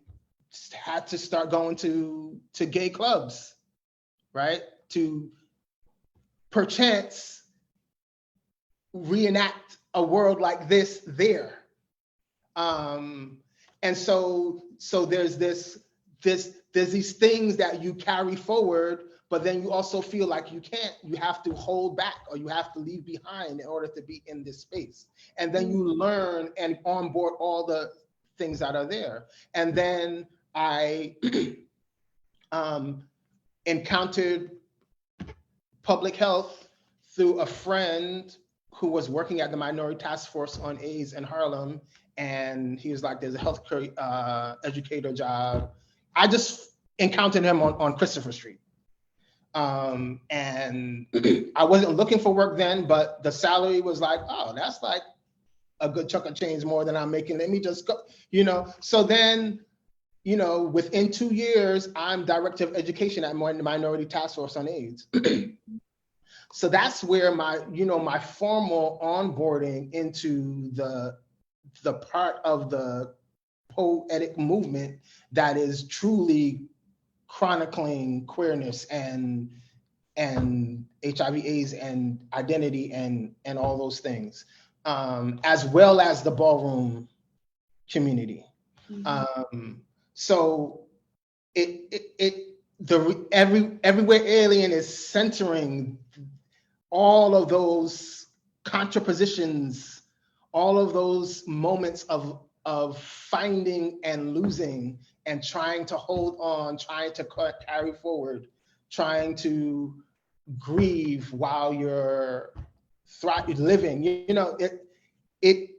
had to start going to gay clubs, right? To perchance reenact a world like this there. And so there's these things that you carry forward, but then you also feel like you have to hold back or you have to leave behind in order to be in this space. And then you learn and onboard all the things that are there. And then I encountered public health through a friend who was working at the Minority Task Force on AIDS in Harlem. And he was like, there's a healthcare educator job. I just encountered him on Christopher Street. And I wasn't looking for work then, but the salary was like, oh, that's like a good chunk of change more than I'm making. Let me just go, you know? So then, you know, within 2 years, I'm director of education at Minority Task Force on AIDS. So that's where my formal onboarding into the the part of the poetic movement that is truly chronicling queerness and HIV/AIDS and identity and all those things, as well as the ballroom community. So Everywhere Alien is centering all of those contrapositions, all of those moments of finding and losing and trying to hold on, trying to carry forward, trying to grieve while you're living. You know, it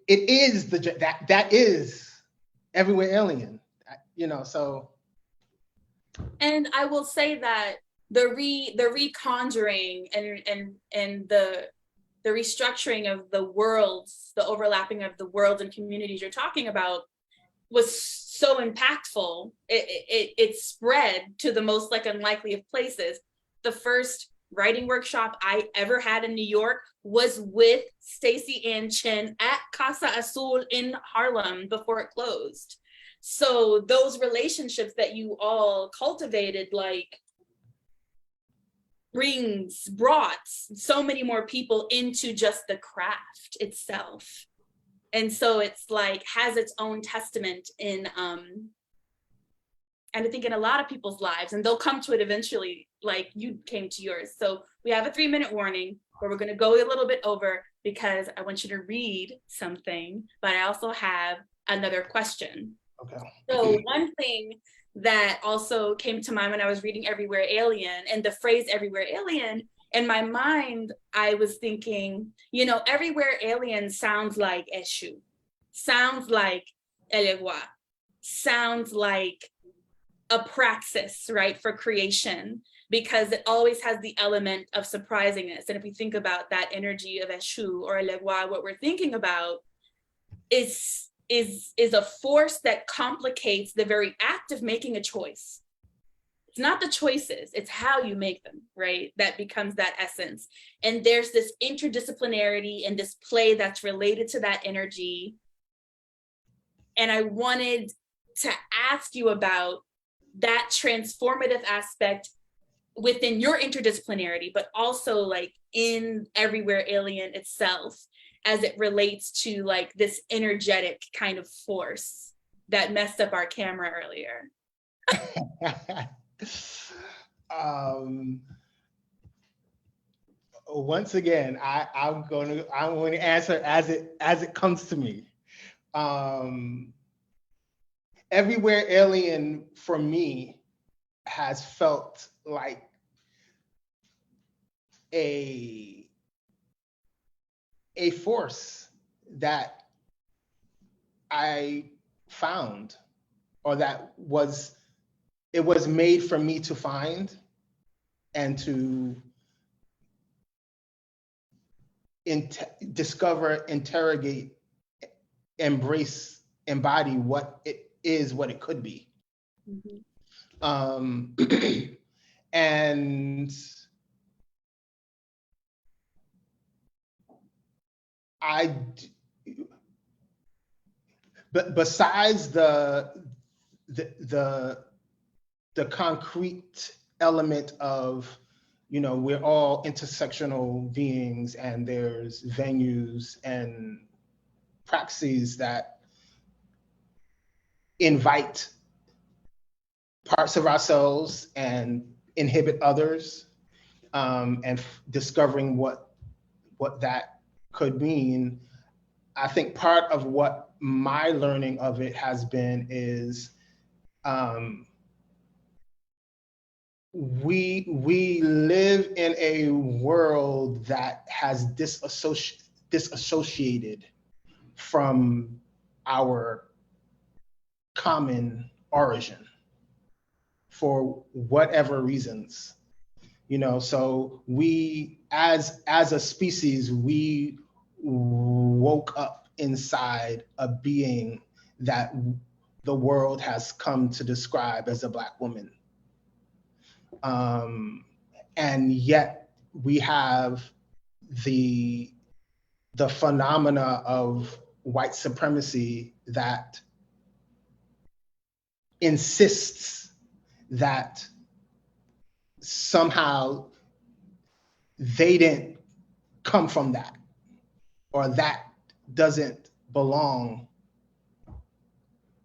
is that is Everywhere Alien. You know, so. And I will say that the reconjuring and the restructuring of the worlds, the overlapping of the worlds and communities you're talking about was so impactful. It spread to the most like unlikely of places. The first writing workshop I ever had in New York was with Stacey Ann Chen at Casa Azul in Harlem before it closed. So those relationships that you all cultivated, like, brought so many more people into just the craft itself. And so it's like, has its own testament in, and I think in a lot of people's lives, and they'll come to it eventually, like you came to yours. So we have a 3-minute warning where we're gonna go a little bit over because I want you to read something, but I also have another question. Okay. So one thing that also came to mind when I was reading Everywhere Alien and the phrase Everywhere Alien, in my mind, I was thinking, you know, Everywhere Alien sounds like Eshu, sounds like Elegua, sounds like a praxis, right, for creation, because it always has the element of surprisingness. And if we think about that energy of Eshu or Elegua, what we're thinking about is a force that complicates the very act of making a choice. It's not the choices, it's how you make them, right? That becomes that essence. And there's this interdisciplinarity and this play that's related to that energy. And I wanted to ask you about that transformative aspect within your interdisciplinarity, but also like in Everywhere Alien itself, as it relates to like this energetic kind of force that messed up our camera earlier. Once again, I'm going to answer as it comes to me. Everywhere Alien for me has felt like a force that I found, or that it was made for me to find and to discover, interrogate, embrace, embody what it is, what it could be. And but besides the concrete element of, you know, we're all intersectional beings and there's venues and praxis that invite parts of ourselves and inhibit others, and discovering what that could mean. I think part of what my learning of it has been is we live in a world that has disassociated from our common origin for whatever reasons, you know. So we, as a species, we woke up inside a being that the world has come to describe as a Black woman. And yet we have the phenomena of white supremacy that insists that somehow they didn't come from that, or that doesn't belong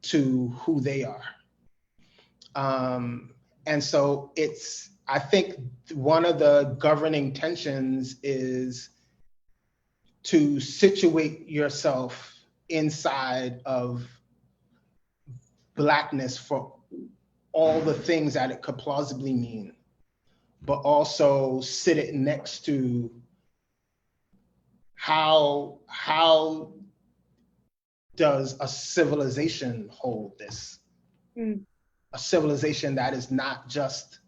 to who they are. And so I think one of the governing tensions is to situate yourself inside of Blackness for all the things that it could plausibly mean, but also sit it next to how does a civilization hold this? A civilization that is not just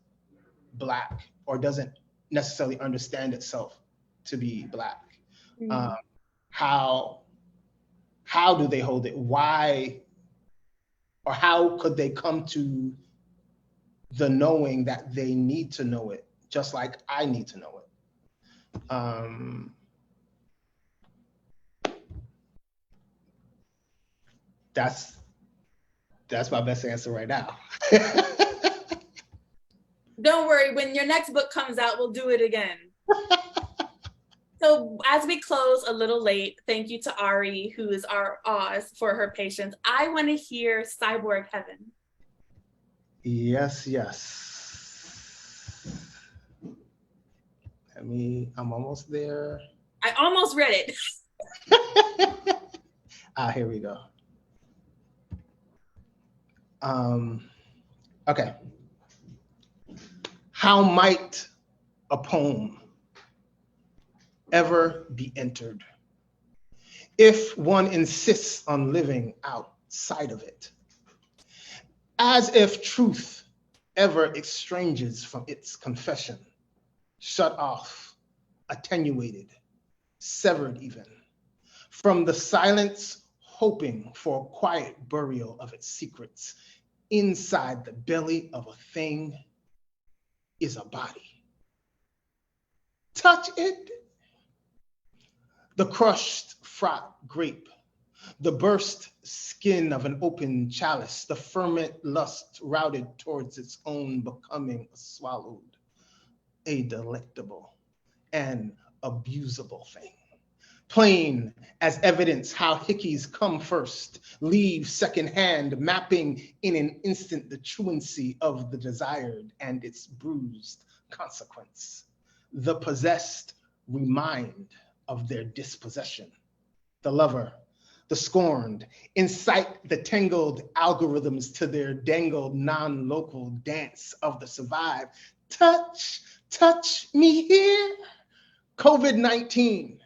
Black or doesn't necessarily understand itself to be Black. How do they hold it? Why, or how could they come to the knowing that they need to know it, just like I need to know it? That's my best answer right now. Don't worry, when your next book comes out, we'll do it again. So as we close a little late, thank you to Ari, who is our Oz, for her patience. I want to hear Cyborg Heaven. Yes. I'm almost there. I almost read it. Here we go. Okay. How might a poem ever be entered if one insists on living outside of it? As if truth ever estranges from its confession, shut off, attenuated, severed even, from the silence, hoping for a quiet burial of its secrets. Inside the belly of a thing is a body. Touch it. The crushed, fraught grape, the burst skin of an open chalice, the ferment lust routed towards its own becoming swallowed, a delectable and abusable thing. Plain as evidence how hickeys come first, leave secondhand, mapping in an instant the truancy of the desired and its bruised consequence. The possessed remind of their dispossession. The lover, the scorned, incite the tangled algorithms to their dangled non-local dance of the survived. Touch me here. COVID-19,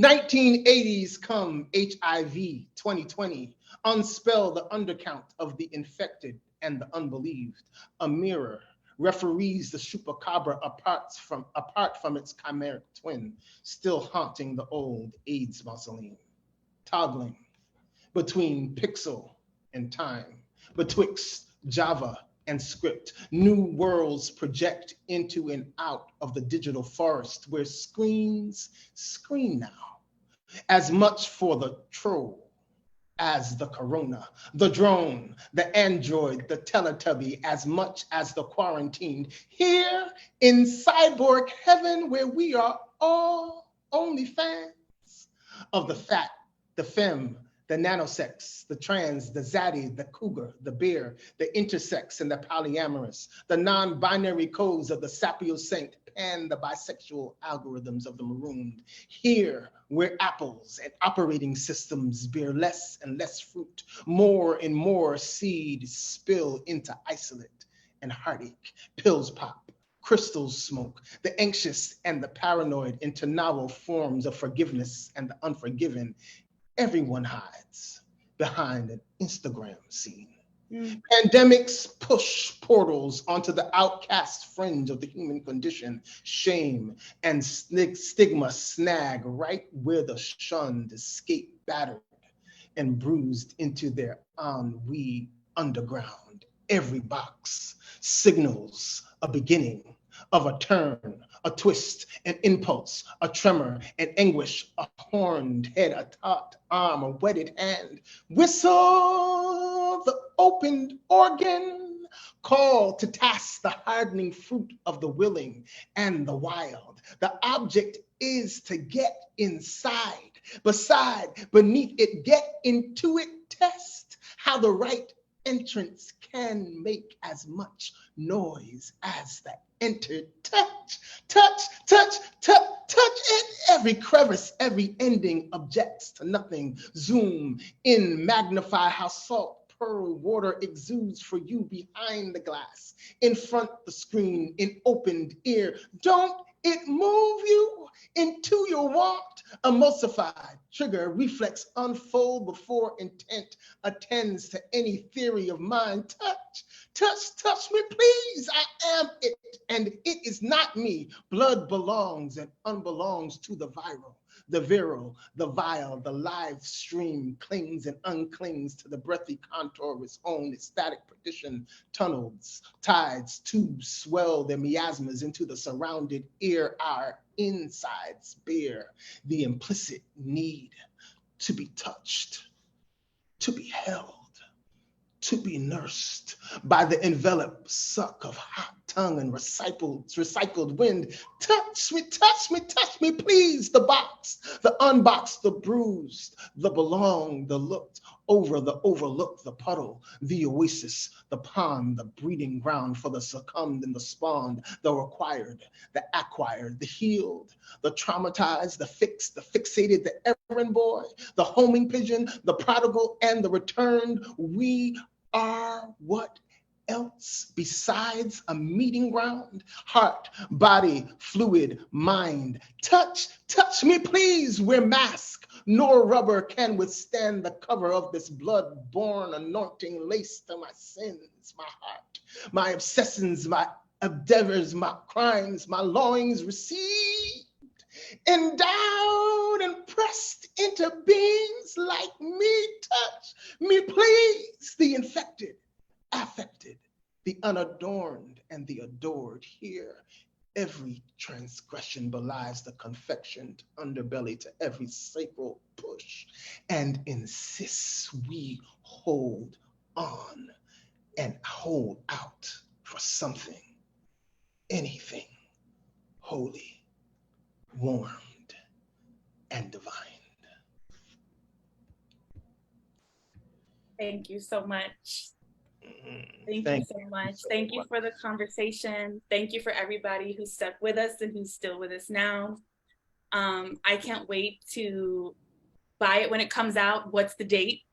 1980s come HIV 2020, unspell the undercount of the infected and the unbelieved. A mirror referees the chupacabra apart from its chimeric twin, still haunting the old AIDS mausoleum, toggling between pixel and time, betwixt Java and script. New worlds project into and out of the digital forest where screens screen now. As much for the troll as the corona, the drone, the android, the Teletubby, as much as the quarantined. Here in cyborg heaven where we are all only fans of the fat, the femme, the nanosex, the trans, the zaddy, the cougar, the bear, the intersex and the polyamorous, the non-binary codes of the sapiosync and the bisexual algorithms of the marooned. Here, where apples and operating systems bear less and less fruit, more and more seed spill into isolate and heartache, pills pop, crystals smoke, the anxious and the paranoid into novel forms of forgiveness and the unforgiven. Everyone hides behind an Instagram scene. Pandemics push portals onto the outcast fringe of the human condition. Shame and stigma snag right where the shunned escape battered and bruised into their ennui underground. Every box signals a beginning of a turn a twist, an impulse, a tremor, an anguish, a horned head, a taut arm, a wetted hand. Whistle the opened organ, call to task the hardening fruit of the willing and the wild. The object is to get inside, beside, beneath it, get into it, test how the right entrance can make as much noise as the entered. Touch, touch, touch, touch, touch it. Every crevice, every ending objects to nothing. Zoom in, magnify how salt pearl water exudes for you behind the glass, in front the screen, in opened ear. Don't it move you into your want? Emulsified, trigger, reflex, unfold before intent attends to any theory of mind. Touch, touch, touch me, please. I am it, and it is not me. Blood belongs and unbelongs to the viral, the virile, the vile, the live stream clings and unclings to the breathy contour of its own ecstatic partition. Tunnels, tides, tubes swell their miasmas into the surrounded ear. Our insides bear the implicit need to be touched, to be held, to be nursed by the enveloped suck of hot tongue and recycled wind. Touch me, please. The box, the unboxed, the bruised, the belonged, the looked over, the overlooked, the puddle, the oasis, the pond, the breeding ground for the succumbed and the spawned, the required, the acquired, the healed, the traumatized, the fixed, the fixated, the errand boy, the homing pigeon, the prodigal, and the returned. We are what else besides a meeting ground? Heart, body, fluid, mind. Touch me, please. We're masked, nor rubber can withstand the cover of this blood-born anointing laced to my sins, my heart, my obsessions, my endeavors, my crimes, my longings received, endowed and pressed into beings like me. Touch me, please. The infected, affected, the unadorned, and the adored. Here, every transgression belies the confectioned underbelly to every sacral push and insists we hold on and hold out for something, anything holy, warmed, and divine. Thank you so much. Thank you so much. Thank you for the conversation. Thank you for everybody who stuck with us and who's still with us now. I can't wait to buy it when it comes out. What's the date?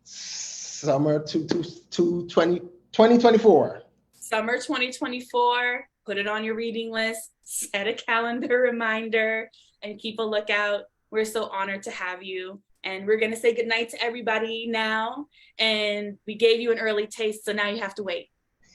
Summer 2024. Summer 2024. Put it on your reading list, set a calendar reminder, and keep a lookout. We're so honored to have you. And we're going to say goodnight to everybody now. And we gave you an early taste, so now you have to wait.